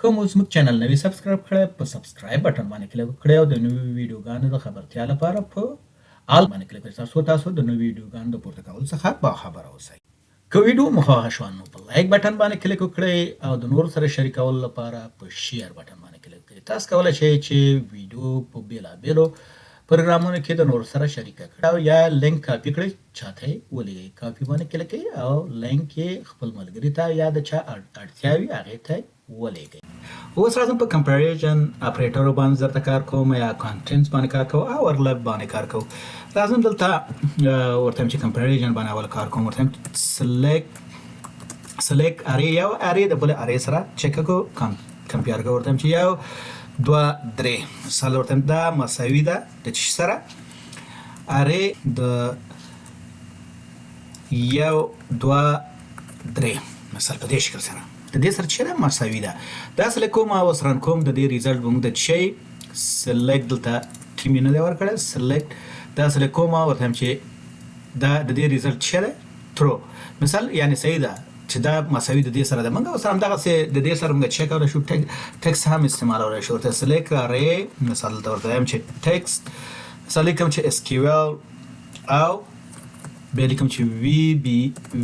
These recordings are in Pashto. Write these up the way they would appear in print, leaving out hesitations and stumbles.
کوم اوس موږ چینل نوی سبسکرایب کړئ په سبسکرایب بټن باندې کلیک وکړئ او د نویو ویډیوګانو د خبرتیا لپاره په آل باندې کلیک وکړئ ترڅو د نویو ویډیوګانو د پورته کولو څخه باخبره اوسئ. که ویډیو مو خوښه شوه نو په لایک بټن باندې کلیک وکړئ او د نورو سره شریکولو لپاره په شیر بټن باندې کلیک وکړئ. تاسو کولی شئ چې ویډیو په بېلابېلو پروګرامونو کې د نورو سره شریکه کړئ او یا لینک کاپي کړئ چاته یې ولېږئ. کاپي باندې کلیک کړئ او لینک یې خپل ملګري ته یا د چا اړتیا وي هغې ته ولېږئ. اوس راځم په کمپیریزن اپریټرو باندې درته کار کوم یا کانټینټ باندې کار کوم او ورلب باندې کار کوم. راځم دلته ورته چې کمپیریزن باندې اول کار کوم ورته سلیکټ اری یو اری د بل اری سره چک کو کمپیر کو ورته چې یو 2 3 مثال ورته دا مساوي ده د چ سره اری د یو 2 3 مثال په دې شکل سره د دې سره چې مساوي ده دا اصل کوم او سران کوم د دې ریزلټ موږ د شی سلیکټ دلته ټیم نه دی ورکړل سلیکټ دا اصل کوم او ورته چې دا د دې ریزلټ چې ترو مثال یعنی صحیح ده چې دا مساوي د دې سره ده موږ اوس هم دغه د دې سره موږ چک او شو ټیکس هم استعمالولی شو ورته سلیکټ اری مثال ته ورته هم چې ټیکس مثال کوم چې اس کیو ال او به لیکم چې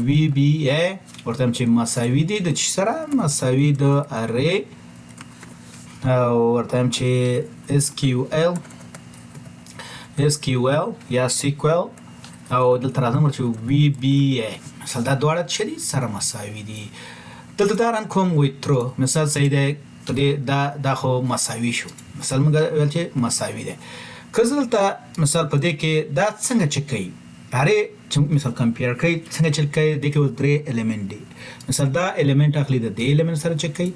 وی بی ا ورته هم چې مساوي دي د چ سره مساوي د اری او ورته هم چې اس کیو ال یا سیکوال او دلته راځم چې وی بی ا مثلا دا دواړه چې دي سره مساوي دي دلته دا ران کوم وی ترو مثال صحیح ده دا خو مساوي شو مثال موږ ویل چې مساوي ده که دلته مثال په دې کې دا څنګه چک کوي اره چې مثال کمپیر کوي څنګه چک کوي د کې و درې الیمنت دي مثال دا الیمنت اخلي د دې الیمنت سره چک کوي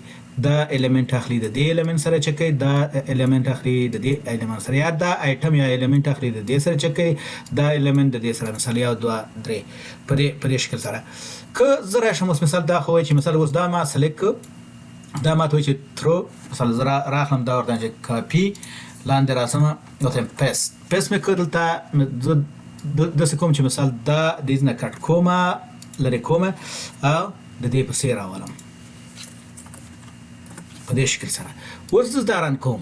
دا الیمنت اخلي د دې الیمنت سره چک کوي دا الیمنت اخلي د دې الیمنت سره یا دا آیټم یا الیمنت اخلي د دې سره چک کوي دا الیمنت د دې سره مثال یا 2 3 په دې شکل سره که زرا شموس مثال دا خو چې مثال اوس دا ما سلیکټ دا ما ته چې ترو مثال زرا راخلم دا ورته چې کاپی لاندې راځم نو ته پیست مې کړل د څه کوم چې مثال دا د نه کټ کومه لري کومه او د دې په سیر راولم په دې شکل سره اوس دا ران کوم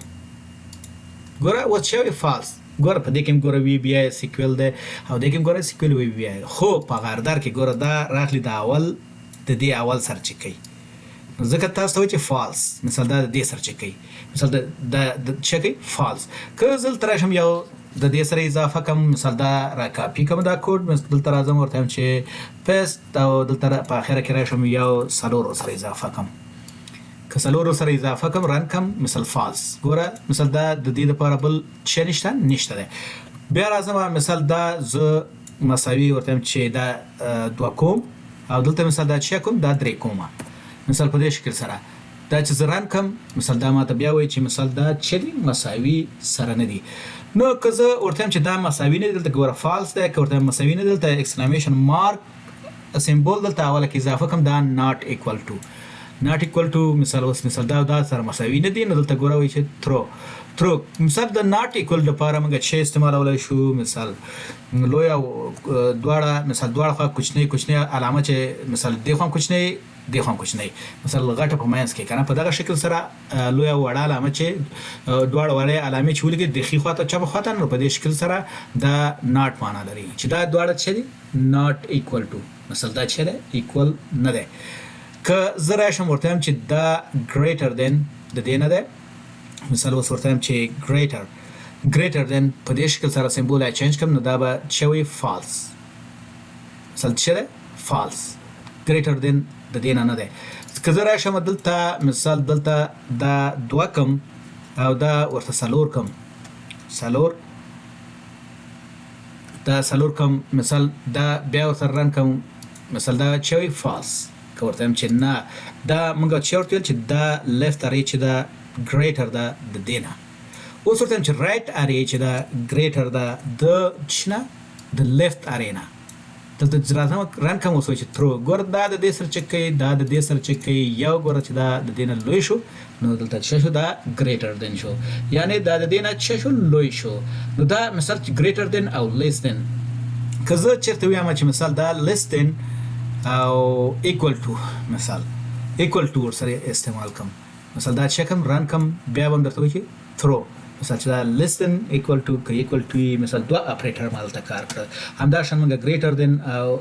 ګوره اوس شوی فالس ګوره په دې کې ګوره وی بی آی سیکوال ده او دې کې ګوره سیکوال وی بی آی خو په غاردار کې ګوره دا راخلی د اول د دې اول سر چکی ځکه تاسو ته چې فالس مثال دا د دې سر چکی مثال د چکی فالس که زل ترشم یو د دې سره اضافه کوم مثال دا را کاپی کوم دا کوډ دلته راځم ورته چې پیست او دلته په اخره کې راشم یو سلور سره اضافه کوم که سلور سره اضافه کوم رن کوم مثال فالس ګوره مثال دا د دې لپاره بل څه نشته ده بیا راځم مثال دا ز مساوي ورته چې دا 2 کوم او دلته مثال دا چې کوم دا 3 کومه مثال په دې شکل سره دا چې زران کوم مثال دا ماته بیا وایي چې مثال دا چې مساوي سره نه دي نو که زه ورته چې دا مساوي نه دلته ګوره فالس ده که ورته مساوي نه دلته ایکسکلامیشن مارک سمبول دلته اوله کې اضافه کوم دا ناٹ ایکوال ټو مثال اوس مثال دا سره مساوي نه دي نو دلته ګوره وایي چې ترو مثال د ناٹ ایکوال لپاره موږ چې استعمالولای شو مثال لوی او دواړه مثال دواړه خوا کوچنی علامه چې مثال دی خو کوچنی مثال غټه په ماینس کې کنه په دغه شکل سره لوی او وړه علامه چې دواړه وړه علامه چې ولګي د خي خواته چا خواته نو په دې شکل سره دا ناٹ معنا لري چې دا دواړه چې دي ناٹ ایکوال ټو مثال دا چې ایکوال نه ده که زه راشم ورته چې دا ګریټر دین د دې نه ده مثال اوس ورته چې ګریټر دین په دې شکل سره سمبول چینج کوم نو دا به شوی فالس مثال چې فالس ګریټر دین د دې نه ده که زه راشم دلته مثال دلته دا 2 کم او دا ورته سلور کم مثال دا بیا ورته رن کوم مثال دا شوی فالس که ورته چې نه دا موږ چې ورته چې دا لیفت اری چې دا ګریټر ده د دینه اوس ورته چې رائټ اری چې دا ګریټر ده د چنه د لیفت ارینا دلته راځم رن کوم اوس چې ترو ګور دا د دې سر چکی دا د دې سر چکی یو ګور چې دا د دینه لوی شو نو دلته چې شو دا ګریټر دین شو یعنی دا د دینه چې شو لوی شو نو دا مثال ګریټر دین او لیس دین که زه چیرته وایم چې مثال دا لیس دین او ایکوال ټو مثال ایکوال ټو سره استعمال کوم مثلا دا چې کوم رن کوم بیا هم درته وایي چې throw مثلا چې دا less than equal to که equal to وي مثلا دوه اپریټر ما دلته کار کړه همداشان موږ greater than او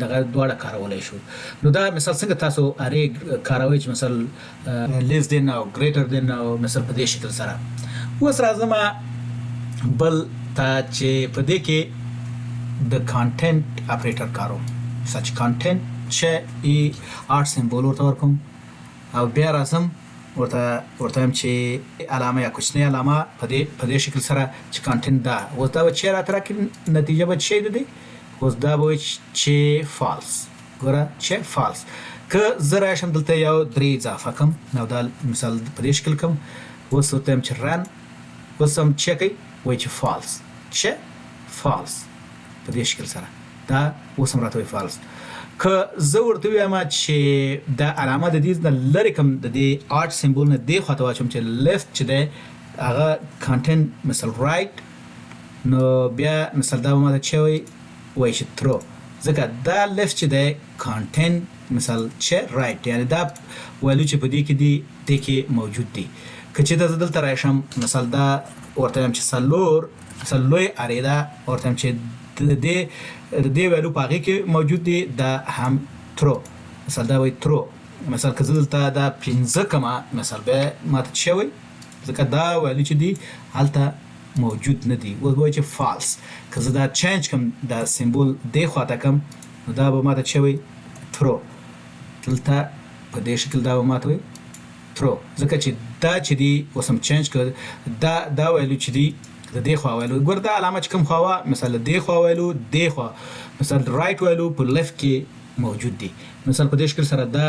دغه دواړه کارولی شو نو دا مثال څنګه تاسو ارې کاروئ چې مثلا less than او greater than او مثلا په دې شکل سره اوس راځم بل ته چې په دې کې د content اپریټر کاروم such content چې ای آرټ سمبول ورته ورکوم او بیا راځم ورته هم چې علامه یا کوچنۍ علامه په دې شکل سره چې کانټینټ دا اوس دا به چې راته راکړي نتیجه به څه دی اوس دا به چې فالس ګوره چې فالس که زه راشم دلته یو 3 اضافه کړم نو دا مثال په دې شکل کوم اوس ورته هم چې رن اوس هم چې کوي وایي چې فالس چې فالس په دې شکل سره دا اوس هم راته وایي فالس که زه ورته وایم چې دا علامه د دې نه لرې کوم د دې آرټ سمبول نه دې خواته واچوم چې لیفت چې دی هغه کانټینټ مثل رایټ نو بیا مثل دا به ماته چې وایي چې ترو ځکه دا لیفت چې دی کانټینټ مثل چې رایټ یعنی دا ویلو چې په دې کې دی دې کې موجود دی که چې زه دلته راشم مثل دا ورته وایم چې مثل لوی ارې ده ورته وایم چې د دې ویلو په هغې کې موجود دی دا هم ترو مثلا دا وایي ترو مثلا که زه دلته دا 15 کمه مثلا بیا ماته څه وایي ځکه دا ویلو چې دی هلته موجود نه دی اوس به وایي چې فالس که زه دا چینج کم دا سمبول دې خواته کم نو دا به ماته څه وایي ترو دلته په دې شکل دا به ماته وایي ترو ځکه چې دا چې دی اوس هم چینج کړ دا ویلو چې دی د دې خوا ویلو ګور دا علامه چې کوم خوا مثلا دې خوا ویلو دې خوا مثلا رایټ ویلو په لیفت کې موجود دی مثلا په دې شکل سره دا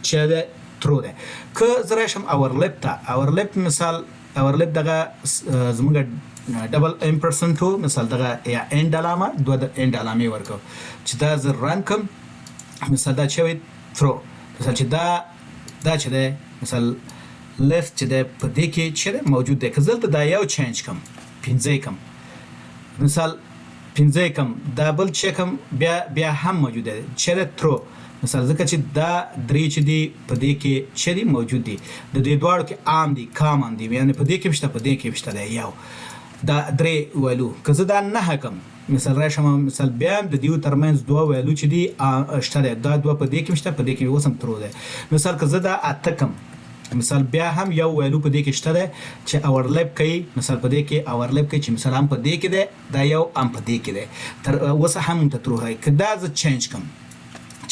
چې ده ترو ده که زه راشم اورلپ ته اورلپ مثال اورلپ دغه زموږ ډبل امپرسنټ و مثال دغه یا اند علامه دوه د اند علامې ورکو چې دا زه رن کوم مثال دا چې وي ترو مثال چې دا چې ده مثال لیفت چې ده په دې کې چې موجود دی که زه دلته دا یو چینج کوم 15 کم مثال 15 کم دا بل چې کم بیا هم موجود دی چې ترو مثال ځکه چې دا درې چې دی په دې کې چې دی موجود دی د دې دواړو کې عام دي کامن دي یعنی په دې کې مشته په دې کې مشته دی یو دا درې ویلو که زه دا نه کم مثال راشم مثال بیا د دې ترمنځ دوه ویلو چې دی شته دی دا دوه په دې کې مشته په دې کې اوس هم ترو دی مثال که زه دا اته کم مثال بیا هم یو ویلو په دې کې شته دی چې اورلپ کوي مثال په دې کې اورلپ کوي چې مثال هم په دې کې دی دا یو هم په دې کې دی تر اوسه هم ته ترو راځي که دا زه چینج کوم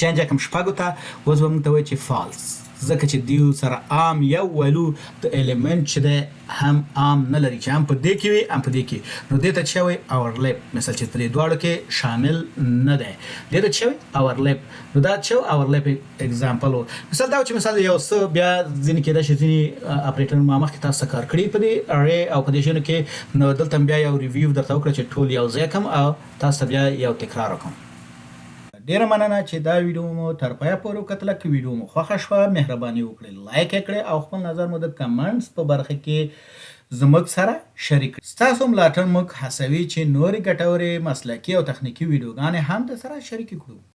چینج کوم شپږو ته اوس به موږ ته وایي چې فالس ځکه چې دیو سره عام یو ویلو د الیمنټ چې دی هم عام نه لري چې هم په دې کې وي هم په دې کې نو دې ته چې وایي اورلپ مثال چې په دې دواړو کې شامل نه دی دې ته چې وایي اورلپ نو دا چې اورلپ اگزامپل و مثال دا چې مثال یو څه بیا ځینې کېدای شي ځینې اپریټر ما مخکې تاسو کار کړی په دې ارې او په دې شنو کې نو دلته بیا یو ریویو درته وکړه چې ټول یو ځای کوم او تاسو بیا یو تکرار وکړم ډیره مننه چې دا ویډیو مو تر پایه پورې وکتله که ویډیو مو خوښه شوه مهرباني وکړئ لایک یې کړئ او خپل نظر مو د کمنټس په برخه کې زموږ سره شریک کړئ ستاسو ملاتړ موږ هڅوي چې نورې ګټورې مسلکي او تخنیکي ویډیوګانې هم درسره شریکې کړو